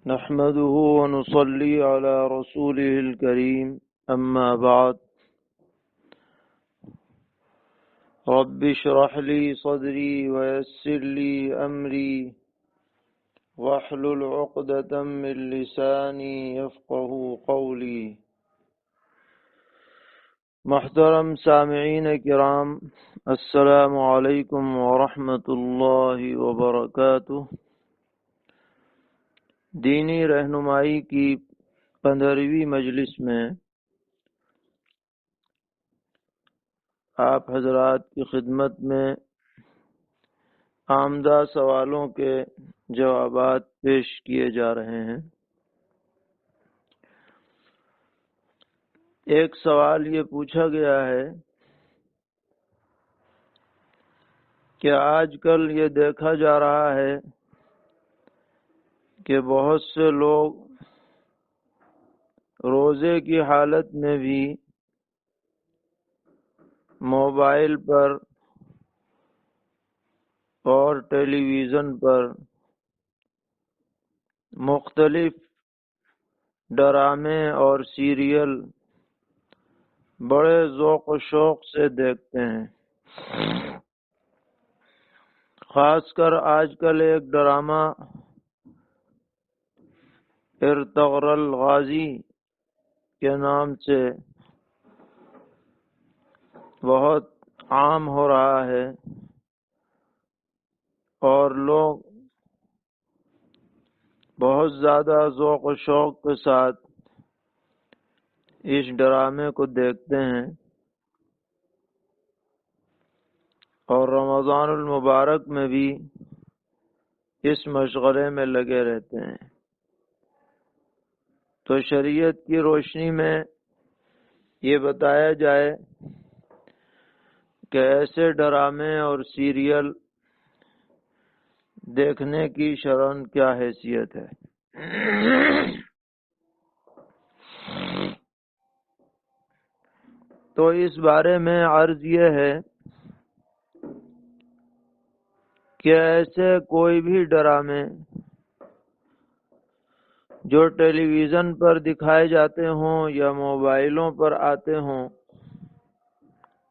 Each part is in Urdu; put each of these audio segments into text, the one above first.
نحمده ونصلي على رسوله الكريم أما بعد رب اشرح لي صدري ويسر لي أمري واحلل عقدة من لساني يفقه قولي. محترم سامعین کرام، السلام علیکم ورحمۃ اللہ وبرکاتہ۔ دینی رہنمائی کی 15ویں مجلس میں آپ حضرات کی خدمت میں آمدہ سوالوں کے جوابات پیش کیے جا رہے ہیں۔ ایک سوال یہ پوچھا گیا ہے کہ آج کل یہ دیکھا جا رہا ہے کہ بہت سے لوگ روزے کی حالت میں بھی موبائل پر اور ٹیلی ویژن پر مختلف ڈرامے اور سیریل بڑے ذوق و شوق سے دیکھتے ہیں۔ خاص کر آج کل ایک ڈرامہ ارطغرل غازی کے نام سے بہت عام ہو رہا ہے اور لوگ بہت زیادہ ذوق و شوق کے ساتھ اس ڈرامے کو دیکھتے ہیں اور رمضان المبارک میں بھی اس مشغلے میں لگے رہتے ہیں۔ تو شریعت کی روشنی میں یہ بتایا جائے کہ ایسے ڈرامے اور سیریل دیکھنے کی شرعاً کیا حیثیت ہے۔ تو اس بارے میں عرض یہ ہے کہ ایسے کوئی بھی ڈرامے جو ٹیلی ویژن پر دکھائے جاتے ہوں یا موبائلوں پر آتے ہوں،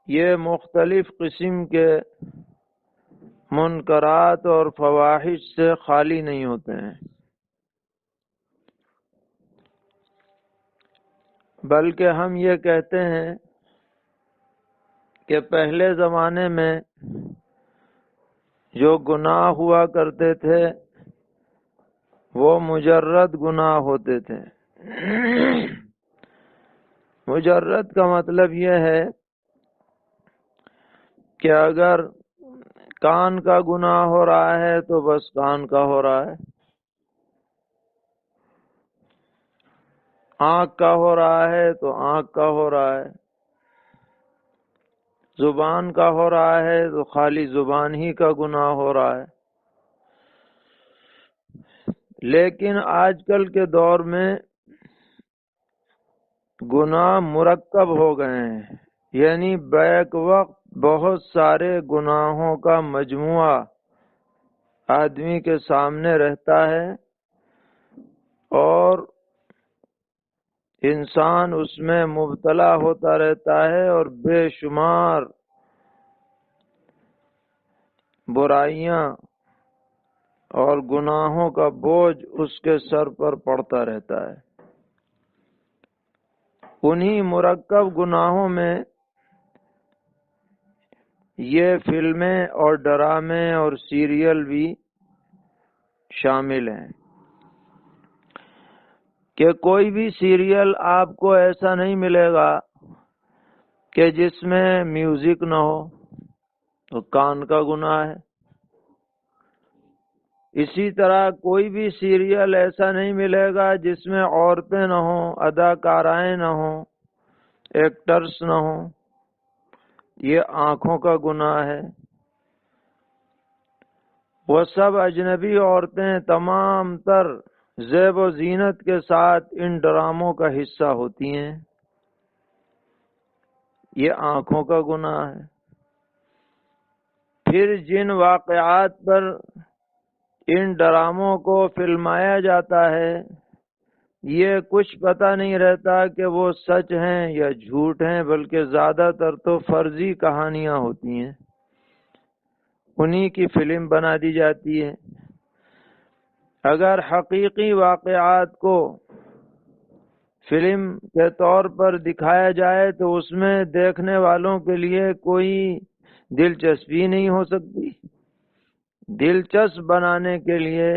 یہ مختلف قسم کے منکرات اور فواحش سے خالی نہیں ہوتے ہیں، بلکہ ہم یہ کہتے ہیں کہ پہلے زمانے میں جو گناہ ہوا کرتے تھے وہ مجرد گناہ ہوتے تھے۔ مجرد کا مطلب یہ ہے کہ اگر کان کا گناہ ہو رہا ہے تو بس کان کا ہو رہا ہے، آنکھ کا ہو رہا ہے تو آنکھ کا ہو رہا ہے، زبان کا ہو رہا ہے تو خالی زبان ہی کا گناہ ہو رہا ہے۔ لیکن آج کل کے دور میں گناہ مرکب ہو گئے ہیں، یعنی بیک وقت بہت سارے گناہوں کا مجموعہ آدمی کے سامنے رہتا ہے اور انسان اس میں مبتلا ہوتا رہتا ہے اور بے شمار برائیاں اور گناہوں کا بوجھ اس کے سر پر پڑتا رہتا ہے۔ انہی مرکب گناہوں میں یہ فلمیں اور ڈرامے اور سیریل بھی شامل ہیں کہ کوئی بھی سیریل آپ کو ایسا نہیں ملے گا کہ جس میں میوزک نہ ہو، تو کان کا گناہ ہے۔ اسی طرح کوئی بھی سیریل ایسا نہیں ملے گا جس میں عورتیں نہ ہوں، اداکارائیں نہ ہوں، ایکٹرز نہ ہوں، یہ آنکھوں کا گناہ ہے۔ وہ سب اجنبی عورتیں تمام تر زیب و زینت کے ساتھ ان ڈراموں کا حصہ ہوتی ہیں، یہ آنکھوں کا گناہ ہے۔ پھر جن واقعات پر ان ڈراموں کو فلمایا جاتا ہے، یہ کچھ پتہ نہیں رہتا کہ وہ سچ ہیں یا جھوٹ ہیں، بلکہ زیادہ تر تو فرضی کہانیاں ہوتی ہیں، انہی کی فلم بنا دی جاتی ہے۔ اگر حقیقی واقعات کو فلم کے طور پر دکھایا جائے تو اس میں دیکھنے والوں کے لیے کوئی دلچسپی نہیں ہو سکتی۔ دلچسپ بنانے کے لیے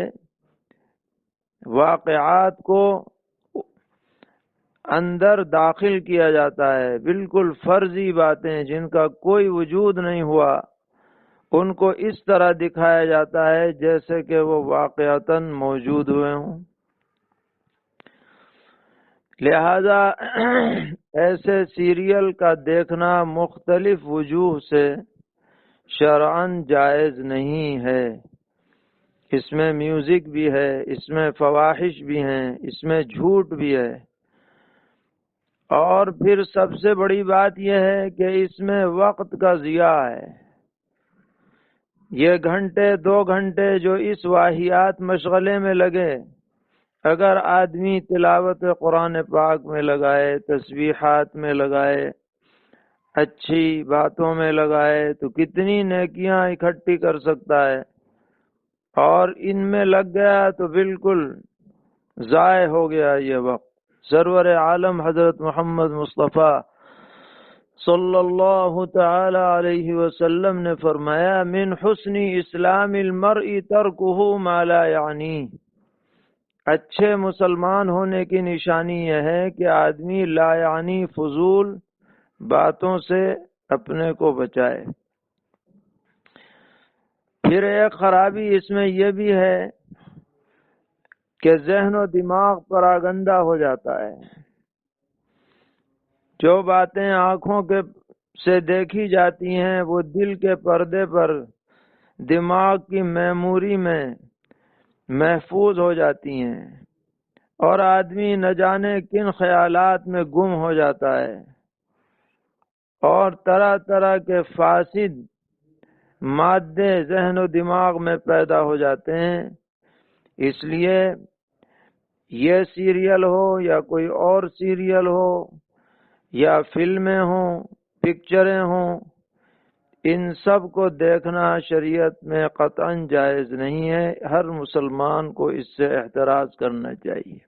واقعات کو اندر داخل کیا جاتا ہے، بالکل فرضی باتیں جن کا کوئی وجود نہیں ہوا ان کو اس طرح دکھایا جاتا ہے جیسے کہ وہ واقعتاً موجود ہوئے ہوں۔ لہذا ایسے سیریل کا دیکھنا مختلف وجوہ سے شرعاً جائز نہیں ہے۔ اس میں میوزک بھی ہے، اس میں فواحش بھی ہیں، اس میں جھوٹ بھی ہے، اور پھر سب سے بڑی بات یہ ہے کہ اس میں وقت کا ضیاع ہے۔ یہ گھنٹے 2 گھنٹے جو اس واہیات مشغلے میں لگے، اگر آدمی تلاوت قرآن پاک میں لگائے، تسبیحات میں لگائے، اچھی باتوں میں لگائے تو کتنی نیکیاں اکٹھی کر سکتا ہے، اور ان میں لگ گیا تو بالکل ضائع ہو گیا یہ وقت۔ سرور عالم حضرت محمد مصطفیٰ صلی اللہ تعالی علیہ وسلم نے فرمایا، من حسن اسلام المرء ترکہ ما لا یعنی، اچھے مسلمان ہونے کی نشانی یہ ہے کہ آدمی لا یعنی فضول باتوں سے اپنے کو بچائے۔ پھر ایک خرابی اس میں یہ بھی ہے کہ ذہن و دماغ پراگندہ ہو جاتا ہے۔ جو باتیں آنکھوں کے سے دیکھی جاتی ہیں وہ دل کے پردے پر دماغ کی میموری میں محفوظ ہو جاتی ہیں، اور آدمی نہ جانے کن خیالات میں گم ہو جاتا ہے، اور طرح طرح کے فاسد مادے ذہن و دماغ میں پیدا ہو جاتے ہیں۔ اس لیے یہ سیریل ہو یا کوئی اور سیریل ہو یا فلمیں ہوں، پکچریں ہوں، ان سب کو دیکھنا شریعت میں قطعاً جائز نہیں ہے۔ ہر مسلمان کو اس سے احتراز کرنا چاہیے۔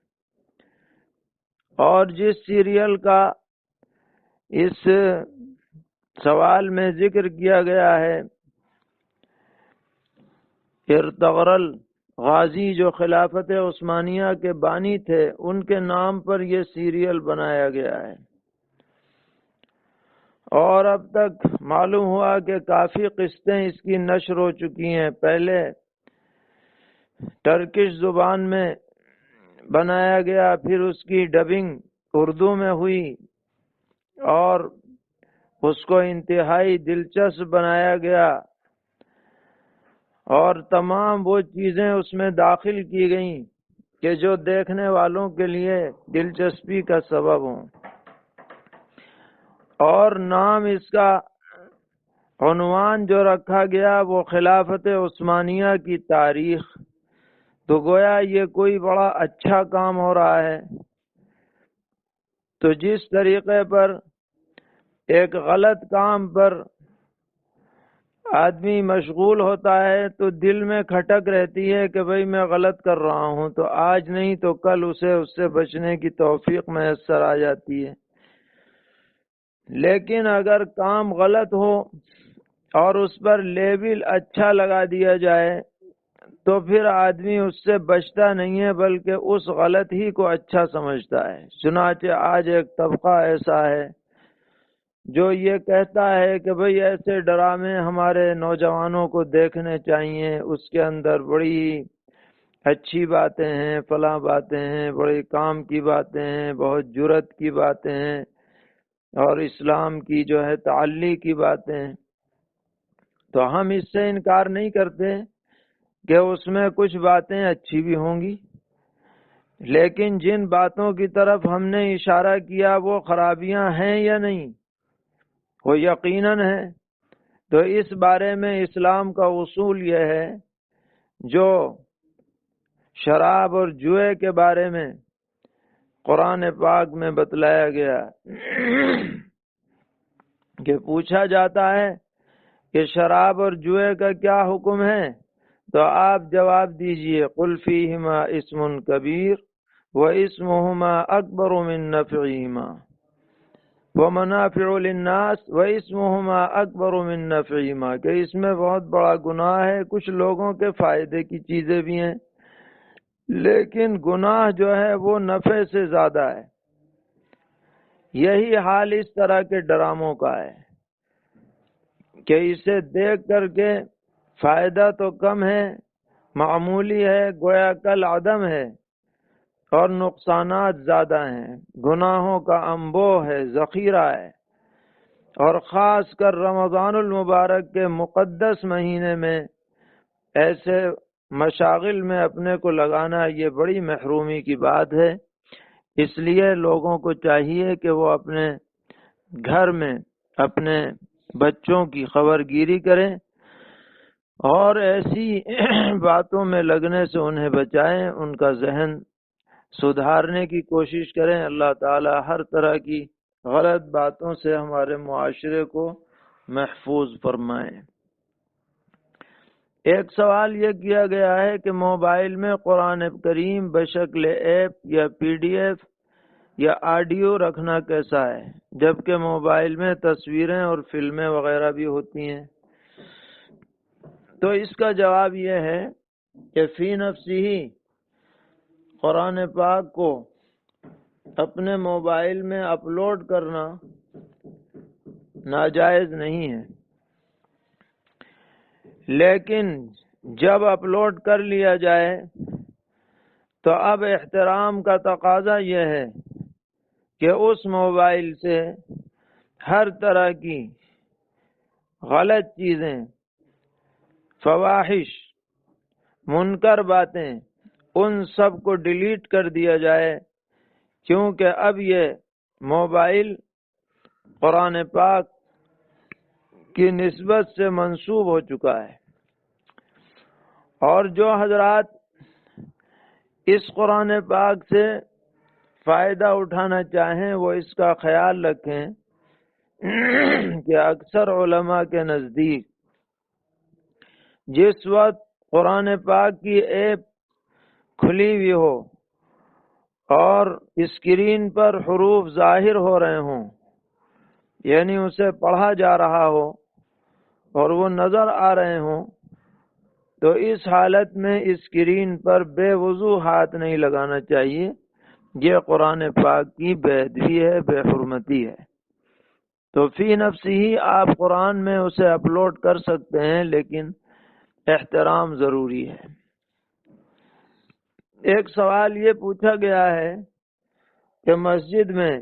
اور جس سیریل کا اس سوال میں ذکر کیا گیا ہے، ارطغرل غازی جو خلافت عثمانیہ کے بانی تھے، ان کے نام پر یہ سیریل بنایا گیا ہے، اور اب تک معلوم ہوا کہ کافی قسطیں اس کی نشر ہو چکی ہیں۔ پہلے ٹرکش زبان میں بنایا گیا، پھر اس کی ڈبنگ اردو میں ہوئی، اور اس کو انتہائی دلچسپ بنایا گیا، اور تمام وہ چیزیں اس میں داخل کی گئیں کہ جو دیکھنے والوں کے لیے دلچسپی کا سبب ہوں۔ اور نام اس کا عنوان جو رکھا گیا وہ خلافت عثمانیہ کی تاریخ، تو گویا یہ کوئی بڑا اچھا کام ہو رہا ہے۔ تو جس طریقے پر ایک غلط کام پر آدمی مشغول ہوتا ہے تو دل میں کھٹک رہتی ہے کہ بھئی میں غلط کر رہا ہوں، تو آج نہیں تو کل اسے اس سے بچنے کی توفیق میسر آ جاتی ہے۔ لیکن اگر کام غلط ہو اور اس پر لیبل اچھا لگا دیا جائے تو پھر آدمی اس سے بچتا نہیں ہے، بلکہ اس غلط ہی کو اچھا سمجھتا ہے۔ چنانچہ آج ایک طبقہ ایسا ہے جو یہ کہتا ہے کہ بھئی ایسے ڈرامے ہمارے نوجوانوں کو دیکھنے چاہیے، اس کے اندر بڑی اچھی باتیں ہیں، فلاں باتیں ہیں، بڑی کام کی باتیں ہیں، بہت جرت کی باتیں ہیں، اور اسلام کی جو ہے تعلی کی باتیں ہیں۔ تو ہم اس سے انکار نہیں کرتے کہ اس میں کچھ باتیں اچھی بھی ہوں گی، لیکن جن باتوں کی طرف ہم نے اشارہ کیا وہ خرابیاں ہیں یا نہیں، وہ یقیناً ہے۔ تو اس بارے میں اسلام کا اصول یہ ہے، جو شراب اور جوئے کے بارے میں قرآن پاک میں بتلایا گیا کہ پوچھا جاتا ہے کہ شراب اور جوئے کا کیا حکم ہے، تو آپ جواب دیجئے قل فیہما اسم کبیر واسمہما اکبر من نفعہما ومنافع للناس واسمہما اکبر من نفعہما، کہ اس میں بہت بڑا گناہ ہے، کچھ لوگوں کے فائدے کی چیزیں بھی ہیں، لیکن گناہ جو ہے وہ نفع سے زیادہ ہے۔ یہی حال اس طرح کے ڈراموں کا ہے کہ اسے دیکھ کر کے فائدہ تو کم ہے، معمولی ہے، گویا کل عدم ہے، اور نقصانات زیادہ ہیں، گناہوں کا انبوہ ہے، ذخیرہ ہے، اور خاص کر رمضان المبارک کے مقدس مہینے میں ایسے مشاغل میں اپنے کو لگانا یہ بڑی محرومی کی بات ہے۔ اس لیے لوگوں کو چاہیے کہ وہ اپنے گھر میں اپنے بچوں کی خبر گیری کریں اور ایسی باتوں میں لگنے سے انہیں بچائیں، ان کا ذہن سدھارنے کی کوشش کریں۔ اللہ تعالی ہر طرح کی غلط باتوں سے ہمارے معاشرے کو محفوظ فرمائیں۔ ایک سوال یہ کیا گیا ہے کہ موبائل میں قرآن کریم بشکل ایپ یا پی ڈی ایف یا آڈیو رکھنا کیسا ہے، جبکہ موبائل میں تصویریں اور فلمیں وغیرہ بھی ہوتی ہیں؟ تو اس کا جواب یہ ہے کہ فی نفسی ہی قرآن پاک کو اپنے موبائل میں اپلوڈ کرنا ناجائز نہیں ہے، لیکن جب اپلوڈ کر لیا جائے تو اب احترام کا تقاضا یہ ہے کہ اس موبائل سے ہر طرح کی غلط چیزیں، فواحش، منکر باتیں، ان سب کو ڈیلیٹ کر دیا جائے، کیونکہ اب یہ موبائل قرآن پاک کی نسبت سے منسوب ہو چکا ہے۔ اور جو حضرات اس قرآن پاک سے فائدہ اٹھانا چاہیں وہ اس کا خیال رکھیں کہ اکثر علماء کے نزدیک جس وقت قرآن پاک کی ایپ کھلی ہوئی ہو اور اسکرین پر حروف ظاہر ہو رہے ہوں، یعنی اسے پڑھا جا رہا ہو اور وہ نظر آ رہے ہوں، تو اس حالت میں اسکرین پر بے وضو ہاتھ نہیں لگانا چاہیے، یہ قرآن پاک کی بے ادبی ہے، بے حرمتی ہے۔ تو فی نفسی ہی آپ قرآن میں اسے اپلوڈ کر سکتے ہیں، لیکن احترام ضروری ہے۔ ایک سوال یہ پوچھا گیا ہے کہ مسجد میں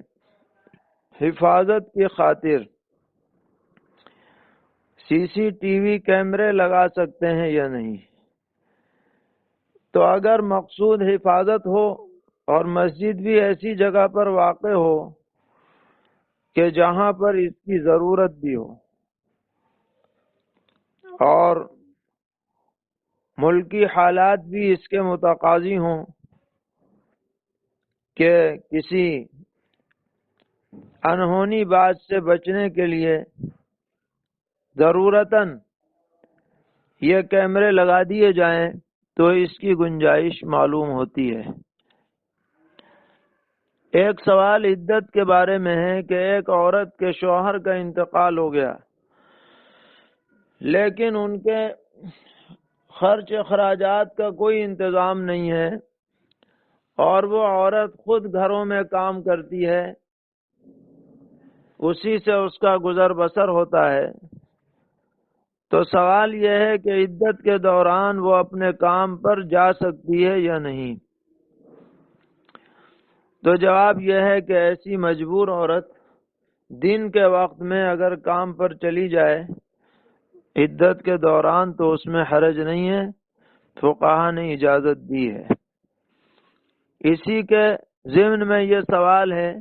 حفاظت کی خاطر سی سی ٹی وی کیمرے لگا سکتے ہیں یا نہیں؟ تو اگر مقصود حفاظت ہو اور مسجد بھی ایسی جگہ پر واقع ہو کہ جہاں پر اس کی ضرورت بھی ہو اور ملکی حالات بھی اس کے متقاضی ہوں کہ کسی انہونی بات سے بچنے کے لیے ضرورتاً یہ کیمرے لگا دیے جائیں، تو اس کی گنجائش معلوم ہوتی ہے۔ ایک سوال عدت کے بارے میں ہے کہ ایک عورت کے شوہر کا انتقال ہو گیا، لیکن ان کے خرچ اخراجات کا کوئی انتظام نہیں ہے اور وہ عورت خود گھروں میں کام کرتی ہے، اسی سے اس کا گزر بسر ہوتا ہے۔ تو سوال یہ ہے کہ عدت کے دوران وہ اپنے کام پر جا سکتی ہے یا نہیں؟ تو جواب یہ ہے کہ ایسی مجبور عورت دن کے وقت میں اگر کام پر چلی جائے عدت کے دوران تو اس میں حرج نہیں ہے، فقہا نے اجازت دی ہے۔ اسی کے ضمن میں یہ سوال ہے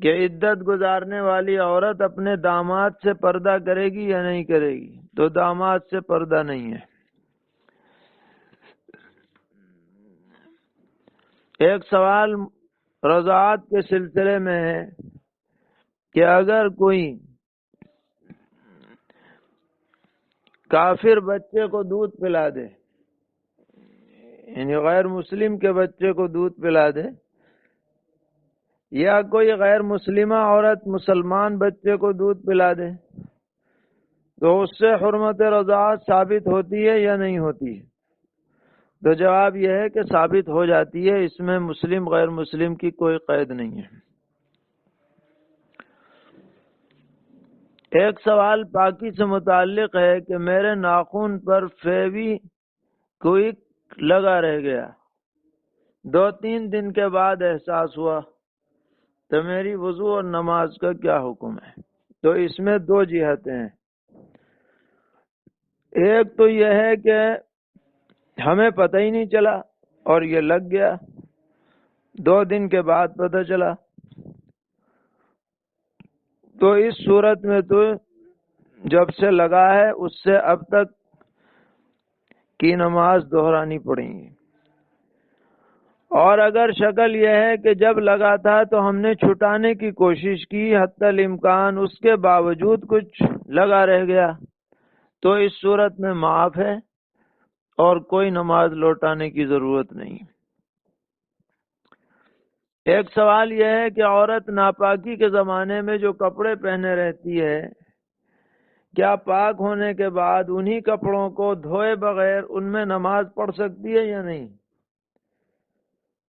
کہ عدت گزارنے والی عورت اپنے داماد سے پردہ کرے گی یا نہیں کرے گی؟ تو داماد سے پردہ نہیں ہے۔ ایک سوال رضاعت کے سلسلے میں ہے کہ اگر کوئی کافر بچے کو دودھ پلا دے، یعنی غیر مسلم کے بچے کو دودھ پلا دے، یا کوئی غیر مسلمہ عورت مسلمان بچے کو دودھ پلا دے، تو اس سے حرمت رضاعت ثابت ہوتی ہے یا نہیں ہوتی؟ تو جواب یہ ہے کہ ثابت ہو جاتی ہے، اس میں مسلم غیر مسلم کی کوئی قید نہیں ہے۔ ایک سوال پاکی سے متعلق ہے کہ میرے ناخن پر فیوی کوئک لگا رہ گیا، 2-3 دن کے بعد احساس ہوا، تو میری وضو اور نماز کا کیا حکم ہے؟ تو اس میں 2 جہتیں ہیں۔ ایک تو یہ ہے کہ ہمیں پتہ ہی نہیں چلا اور یہ لگ گیا، 2 دن کے بعد پتہ چلا، تو اس صورت میں تو جب سے لگا ہے اس سے اب تک کی نماز دہرانی پڑیں گی۔ اور اگر شکل یہ ہے کہ جب لگا تھا تو ہم نے چھٹانے کی کوشش کی، حتی الامکان اس کے باوجود کچھ لگا رہ گیا، تو اس صورت میں معاف ہے اور کوئی نماز لوٹانے کی ضرورت نہیں۔ ایک سوال یہ ہے کہ عورت ناپاکی کے زمانے میں جو کپڑے پہنے رہتی ہے، کیا پاک ہونے کے بعد انہی کپڑوں کو دھوئے بغیر ان میں نماز پڑھ سکتی ہے یا نہیں؟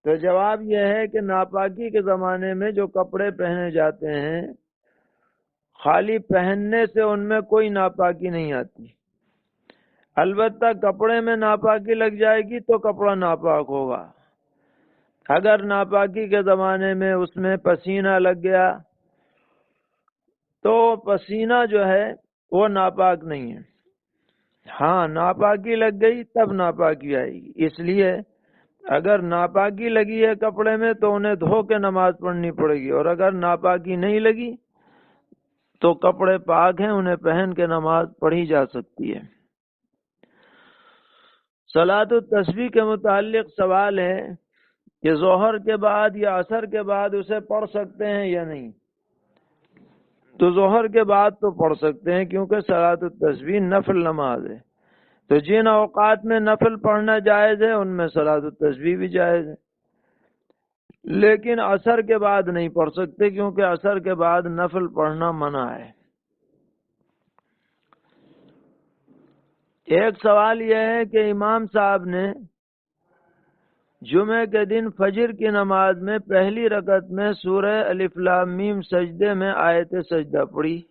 تو جواب یہ ہے کہ ناپاکی کے زمانے میں جو کپڑے پہنے جاتے ہیں، خالی پہننے سے ان میں کوئی ناپاکی نہیں آتی، البتہ کپڑے میں ناپاکی لگ جائے گی تو کپڑا ناپاک ہوگا۔ اگر ناپاکی کے زمانے میں اس میں پسینہ لگ گیا تو پسینہ جو ہے وہ ناپاک نہیں ہے، ہاں ناپاکی لگ گئی تب ناپاکی آئے گی۔ اس لیے اگر ناپاکی لگی ہے کپڑے میں تو انہیں دھو کے نماز پڑھنی پڑے گی، اور اگر ناپاکی نہیں لگی تو کپڑے پاک ہیں، انہیں پہن کے نماز پڑھی جا سکتی ہے۔ صلاۃ التسبیح کے متعلق سوال ہے کہ ظہر کے بعد یا عصر کے بعد اسے پڑھ سکتے ہیں یا نہیں؟ تو ظہر کے بعد تو پڑھ سکتے ہیں، کیونکہ صلاۃ التسبیح نفل نماز ہے، تو جن اوقات میں نفل پڑھنا جائز ہے ان میں صلاۃ التسبیح بھی جائز ہے، لیکن عصر کے بعد نہیں پڑھ سکتے، کیونکہ عصر کے بعد نفل پڑھنا منع ہے۔ ایک سوال یہ ہے کہ امام صاحب نے جمعہ کے دن فجر کی نماز میں پہلی رکعت میں سورہ الف لام میم سجدے میں آیت سجدہ پڑھی،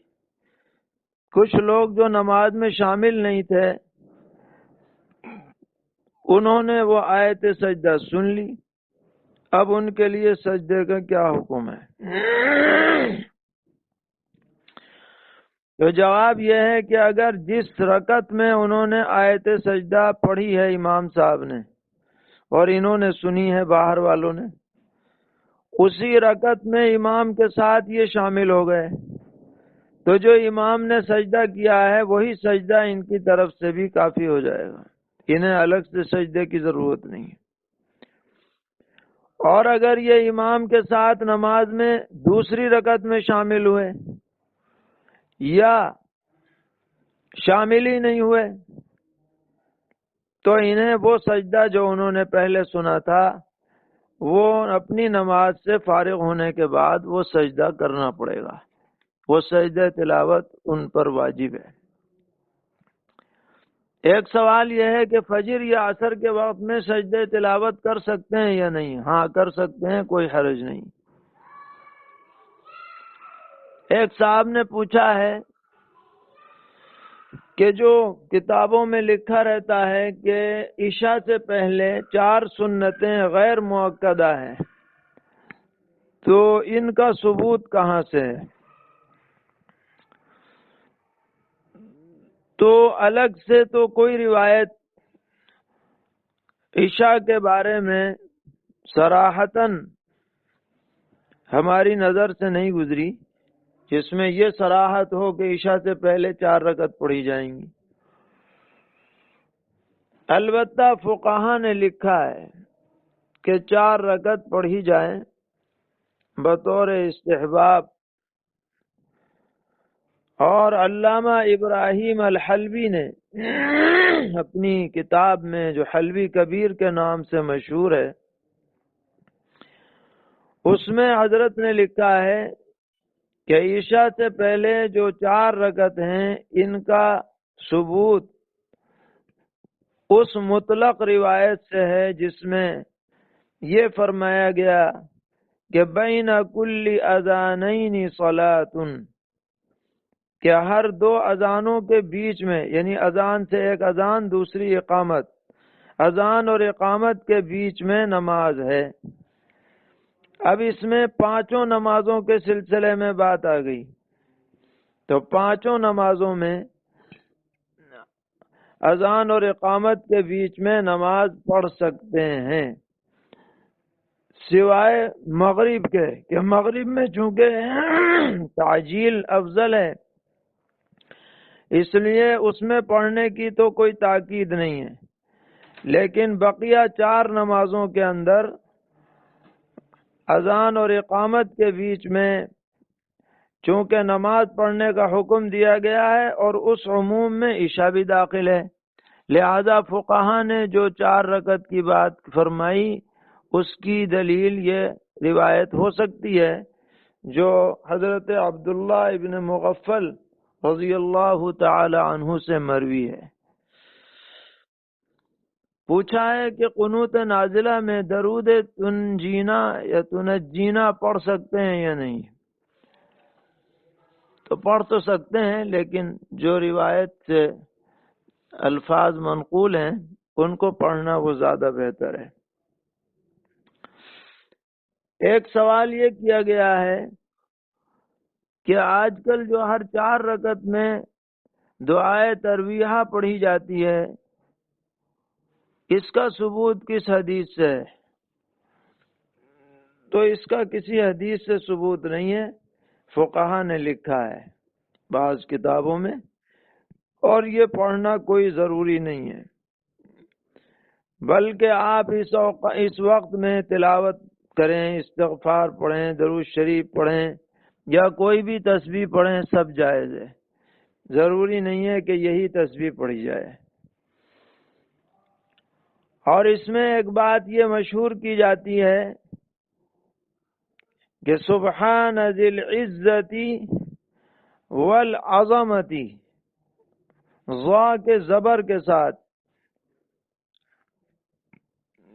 کچھ لوگ جو نماز میں شامل نہیں تھے انہوں نے وہ آیت سجدہ سن لی، اب ان کے لیے سجدے کا کیا حکم ہے؟ تو جواب یہ ہے کہ اگر جس رکعت میں انہوں نے آیت سجدہ پڑھی ہے امام صاحب نے اور انہوں نے سنی ہے باہر والوں نے، اسی رکعت میں امام کے ساتھ یہ شامل ہو گئے، تو جو امام نے سجدہ کیا ہے وہی سجدہ ان کی طرف سے بھی کافی ہو جائے گا، انہیں الگ سے سجدے کی ضرورت نہیں۔ اور اگر یہ امام کے ساتھ نماز میں دوسری رکعت میں شامل ہوئے یا شامل ہی نہیں ہوئے تو انہیں وہ سجدہ جو انہوں نے پہلے سنا تھا وہ اپنی نماز سے فارغ ہونے کے بعد وہ سجدہ کرنا پڑے گا، وہ سجدہ تلاوت ان پر واجب ہے۔ ایک سوال یہ ہے کہ فجر یا عصر کے وقت میں سجدہ تلاوت کر سکتے ہیں یا نہیں؟ ہاں کر سکتے ہیں، کوئی حرج نہیں۔ ایک صاحب نے پوچھا ہے کہ جو کتابوں میں لکھا رہتا ہے کہ عشاء سے پہلے 4 سنتیں غیر مؤکدہ ہیں، تو ان کا ثبوت کہاں سے ہے؟ تو الگ سے تو کوئی روایت عشاء کے بارے میں صراحتاً ہماری نظر سے نہیں گزری جس میں یہ صراحت ہو کہ عشاء سے پہلے 4 رکعت پڑھی جائیں گی۔ البتہ فقہا نے لکھا ہے کہ 4 رکعت پڑھی جائیں بطور استحباب، اور علامہ ابراہیم الحلبی نے اپنی کتاب میں جو حلبی کبیر کے نام سے مشہور ہے، اس میں حضرت نے لکھا ہے کہ عشاء سے پہلے جو 4 رکعت ہیں ان کا ثبوت اس مطلق روایت سے ہے جس میں یہ فرمایا گیا کہ بین کل اذانین صلاۃ، کہ ہر 2 اذانوں کے بیچ میں، یعنی اذان سے ایک اذان دوسری اقامت، اذان اور اقامت کے بیچ میں نماز ہے۔ اب اس میں 5 نمازوں کے سلسلے میں بات آ گئی، تو 5 نمازوں میں اذان اور اقامت کے بیچ میں نماز پڑھ سکتے ہیں، سوائے مغرب کے، کہ مغرب میں چونکہ تعجیل افضل ہے اس لیے اس میں پڑھنے کی تو کوئی تاکید نہیں ہے، لیکن بقیہ 4 نمازوں کے اندر اذان اور اقامت کے بیچ میں چونکہ نماز پڑھنے کا حکم دیا گیا ہے اور اس عموم میں عشاء بھی داخل ہے، لہذا فقہا نے جو 4 رکعت کی بات فرمائی اس کی دلیل یہ روایت ہو سکتی ہے جو حضرت عبداللہ ابن مغفل رضی اللہ تعالی عنہ سے مروی ہے۔ پوچھا ہے کہ قنوت نازلہ میں درود تنجینا یا تنجینا پڑھ سکتے ہیں یا نہیں؟ تو پڑھ تو سکتے ہیں، لیکن جو روایت سے الفاظ منقول ہیں ان کو پڑھنا وہ زیادہ بہتر ہے۔ ایک سوال یہ کیا گیا ہے کہ آج کل جو ہر 4 رکعت میں دعائے ترویحہ پڑھی جاتی ہے، اس کا ثبوت کس حدیث سے ہے؟ تو اس کا کسی حدیث سے ثبوت نہیں ہے، فقہا نے لکھا ہے بعض کتابوں میں، اور یہ پڑھنا کوئی ضروری نہیں ہے، بلکہ آپ اس وقت میں تلاوت کریں، استغفار پڑھیں، درود شریف پڑھیں یا کوئی بھی تسبیح پڑھیں، سب جائز ہے، ضروری نہیں ہے کہ یہی تسبیح پڑھی جائے۔ اور اس میں ایک بات یہ مشہور کی جاتی ہے کہ سبحان ذی العزت والعظمت، ضا کے زبر کے ساتھ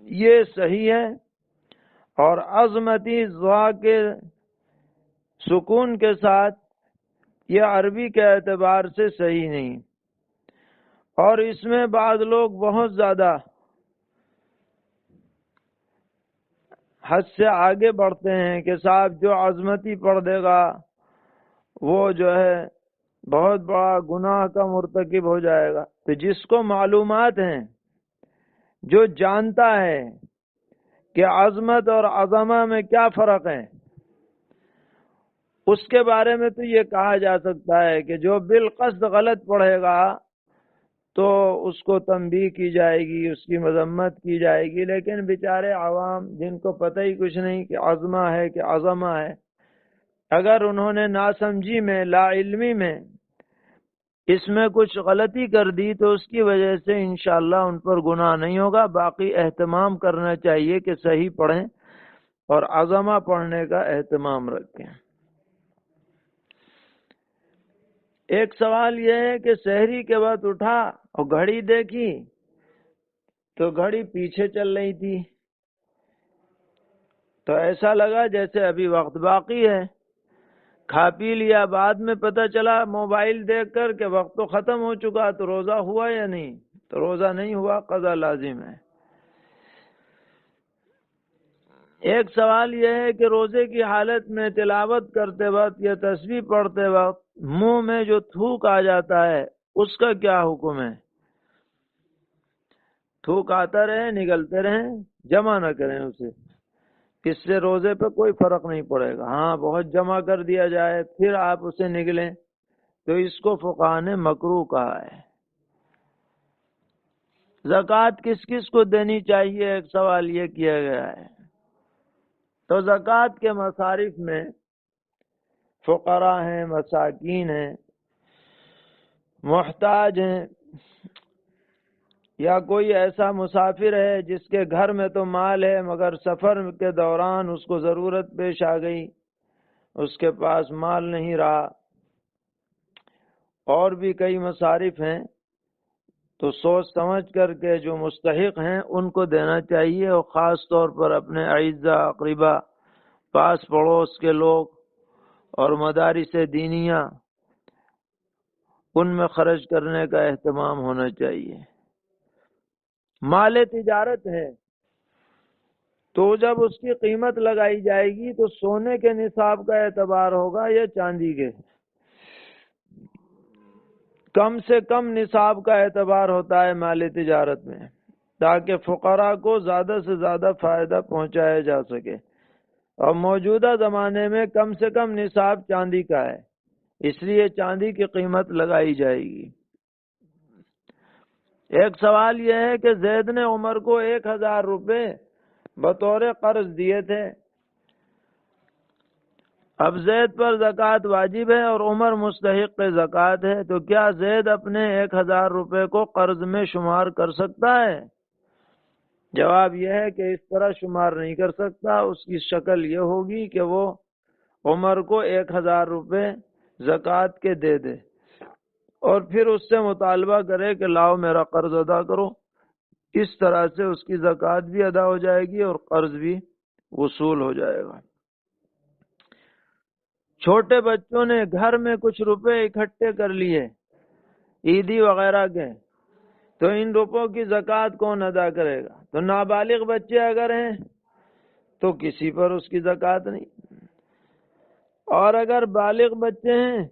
یہ صحیح ہے، اور عظمتی ضا کے سکون کے ساتھ یہ عربی کے اعتبار سے صحیح نہیں۔ اور اس میں بعض لوگ بہت زیادہ حد سے آگے بڑھتے ہیں کہ صاحب جو عظمتی پڑھ دے گا وہ جو ہے بہت بڑا گناہ کا مرتکب ہو جائے گا۔ تو جس کو معلومات ہیں، جو جانتا ہے کہ عظمت اور عظمہ میں کیا فرق ہے، اس کے بارے میں تو یہ کہا جا سکتا ہے کہ جو بالقصد غلط پڑھے گا تو اس کو تنبیہ کی جائے گی، اس کی مذمت کی جائے گی، لیکن بیچارے عوام جن کو پتہ ہی کچھ نہیں کہ عظمہ ہے کہ عظمہ ہے، اگر انہوں نے ناسمجھی میں، لا علمی میں اس میں کچھ غلطی کر دی تو اس کی وجہ سے انشاءاللہ ان پر گناہ نہیں ہوگا۔ باقی اہتمام کرنا چاہیے کہ صحیح پڑھیں اور عظمہ پڑھنے کا اہتمام رکھیں۔ ایک سوال یہ ہے کہ سحری کے بعد اٹھا اور گھڑی دیکھی تو گھڑی پیچھے چل رہی تھی، تو ایسا لگا جیسے ابھی وقت باقی ہے، کھا پی لیا، بعد میں پتہ چلا موبائل دیکھ کر کہ وقت تو ختم ہو چکا، تو روزہ ہوا یا نہیں؟ تو روزہ نہیں ہوا، قضا لازم ہے۔ ایک سوال یہ ہے کہ روزے کی حالت میں تلاوت کرتے وقت یا تسبیح پڑھتے وقت منہ میں جو تھوک آ جاتا ہے اس کا کیا حکم ہے؟ تھوک آتا رہے، نگلتے رہیں، جمع نہ کریں اسے، اس سے روزے پہ کوئی فرق نہیں پڑے گا۔ ہاں بہت جمع کر دیا جائے پھر آپ اسے نگلیں تو اس کو فقہا نے مکروہ کہا ہے۔ زکوٰۃ کس کس کو دینی چاہیے، ایک سوال یہ کیا گیا ہے۔ تو زکوٰۃ کے مصارف میں فقراء ہیں، مساکین ہیں، محتاج ہیں، یا کوئی ایسا مسافر ہے جس کے گھر میں تو مال ہے مگر سفر کے دوران اس کو ضرورت پیش آ گئی، اس کے پاس مال نہیں رہا، اور بھی کئی مصارف ہیں، تو سوچ سمجھ کر کے جو مستحق ہیں ان کو دینا چاہیے، اور خاص طور پر اپنے اعزا اقربا، پاس پڑوس کے لوگ اور مدارس دینیہ، ان میں خرچ کرنے کا اہتمام ہونا چاہیے۔ مال تجارت ہے تو جب اس کی قیمت لگائی جائے گی تو سونے کے نصاب کا اعتبار ہوگا یا چاندی کے؟ کم سے کم نصاب کا اعتبار ہوتا ہے مال تجارت میں، تاکہ فقراء کو زیادہ سے زیادہ فائدہ پہنچایا جا سکے، اور موجودہ زمانے میں کم سے کم نصاب چاندی کا ہے، اس لیے چاندی کی قیمت لگائی جائے گی۔ ایک سوال یہ ہے کہ زید نے عمر کو 1000 روپے بطور قرض دیے تھے، اب زید پر زکوٰۃ واجب ہے اور عمر مستحق زکوٰۃ ہے، تو کیا زید اپنے 1000 روپے کو قرض میں شمار کر سکتا ہے؟ جواب یہ ہے کہ اس طرح شمار نہیں کر سکتا، اس کی شکل یہ ہوگی کہ وہ عمر کو 1000 روپے زکوٰۃ کے دے دے، اور پھر اس سے مطالبہ کرے کہ لاؤ میرا قرض ادا کرو، اس طرح سے اس کی زکوٰۃ بھی ادا ہو جائے گی اور قرض بھی وصول ہو جائے گا۔ چھوٹے بچوں نے گھر میں کچھ روپے اکٹھے کر لیے عیدی وغیرہ کے، تو ان روپوں کی زکوٰۃ کون ادا کرے گا؟ تو نابالغ بچے اگر ہیں تو کسی پر اس کی زکوٰۃ نہیں، اور اگر بالغ بچے ہیں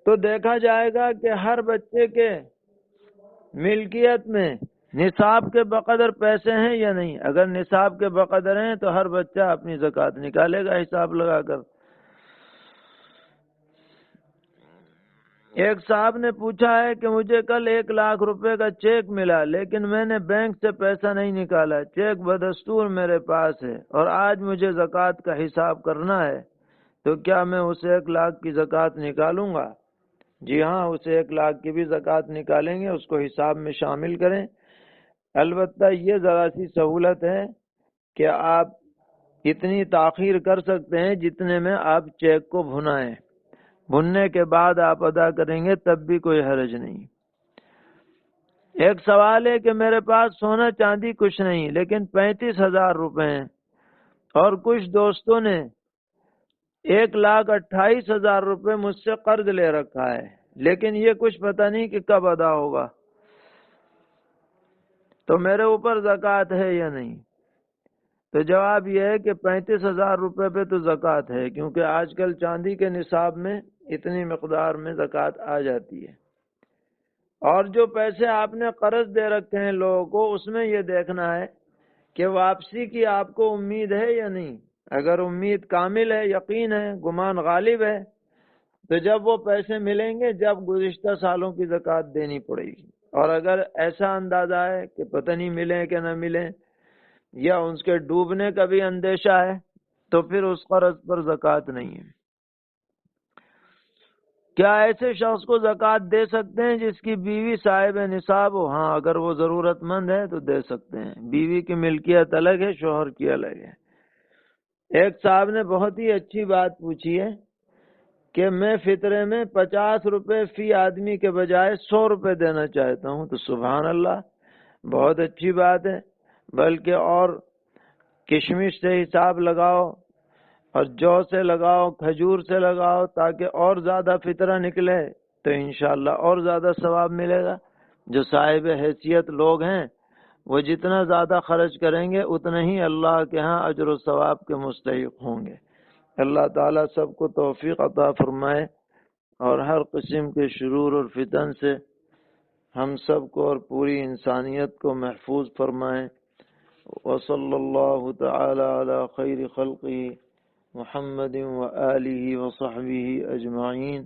تو دیکھا جائے گا کہ ہر بچے کے ملکیت میں نصاب کے بقدر پیسے ہیں یا نہیں۔ اگر نصاب کے بقدر ہیں تو ہر بچہ اپنی زکوٰۃ نکالے گا حساب لگا کر۔ ایک صاحب نے پوچھا ہے کہ مجھے کل 1,00,000 روپے کا چیک ملا، لیکن میں نے بینک سے پیسہ نہیں نکالا، چیک بدستور میرے پاس ہے، اور آج مجھے زکوٰۃ کا حساب کرنا ہے، تو کیا میں اسے 1,00,000 کی زکوٰۃ نکالوں گا؟ جی ہاں، اسے 1,00,000 کی بھی زکوٰۃ نکالیں گے، اس کو حساب میں شامل کریں۔ البتہ یہ ذرا سی سہولت ہے کہ آپ اتنی تاخیر کر سکتے ہیں جتنے میں آپ چیک کو بھنائیں، بھننے کے بعد آپ ادا کریں گے تب بھی کوئی حرج نہیں۔ ایک سوال ہے کہ میرے پاس سونا چاندی کچھ نہیں، لیکن 35,000 روپے ہیں، اور کچھ دوستوں نے 1,28,000 روپے مجھ سے قرض لے رکھا ہے، لیکن یہ کچھ پتہ نہیں کہ کب ادا ہوگا، تو میرے اوپر زکوٰۃ ہے یا نہیں؟ تو جواب یہ ہے کہ 35,000 روپے پہ تو زکوٰۃ ہے، کیونکہ آج کل چاندی کے نصاب میں اتنی مقدار میں زکوٰۃ آ جاتی ہے۔ اور جو پیسے آپ نے قرض دے رکھے ہیں لوگوں کو، اس میں یہ دیکھنا ہے کہ واپسی کی آپ کو امید ہے یا نہیں۔ اگر امید کامل ہے، یقین ہے، گمان غالب ہے، تو جب وہ پیسے ملیں گے جب گزشتہ سالوں کی زکوٰۃ دینی پڑے گی، اور اگر ایسا اندازہ ہے کہ پتہ نہیں ملیں کہ نہ ملیں، یا اس کے ڈوبنے کا بھی اندیشہ ہے، تو پھر اس قرض پر زکوٰۃ نہیں ہے۔ کیا ایسے شخص کو زکوٰۃ دے سکتے ہیں جس کی بیوی صاحب نصاب ہو؟ ہاں، اگر وہ ضرورت مند ہے تو دے سکتے ہیں، بیوی کی ملکیت الگ ہے، شوہر کی الگ ہے۔ ایک صاحب نے بہت ہی اچھی بات پوچھی ہے کہ میں فطرے میں 50 روپے فی آدمی کے بجائے 100 روپے دینا چاہتا ہوں، تو سبحان اللہ، بہت اچھی بات ہے، بلکہ اور کشمش سے حساب لگاؤ، اور جو سے لگاؤ، کھجور سے لگاؤ، تاکہ اور زیادہ فطرہ نکلے، تو انشاءاللہ اور زیادہ ثواب ملے گا۔ جو صاحب حیثیت لوگ ہیں وہ جتنا زیادہ خرچ کریں گے اتنا ہی اللہ کے ہاں اجر و ثواب کے مستحق ہوں گے۔ اللہ تعالیٰ سب کو توفیق عطا فرمائے، اور ہر قسم کے شرور اور فتن سے ہم سب کو اور پوری انسانیت کو محفوظ فرمائے۔ وصلی اللہ تعالی علی خیر خلقہ محمد وآلہ وصحبہ اجمعین۔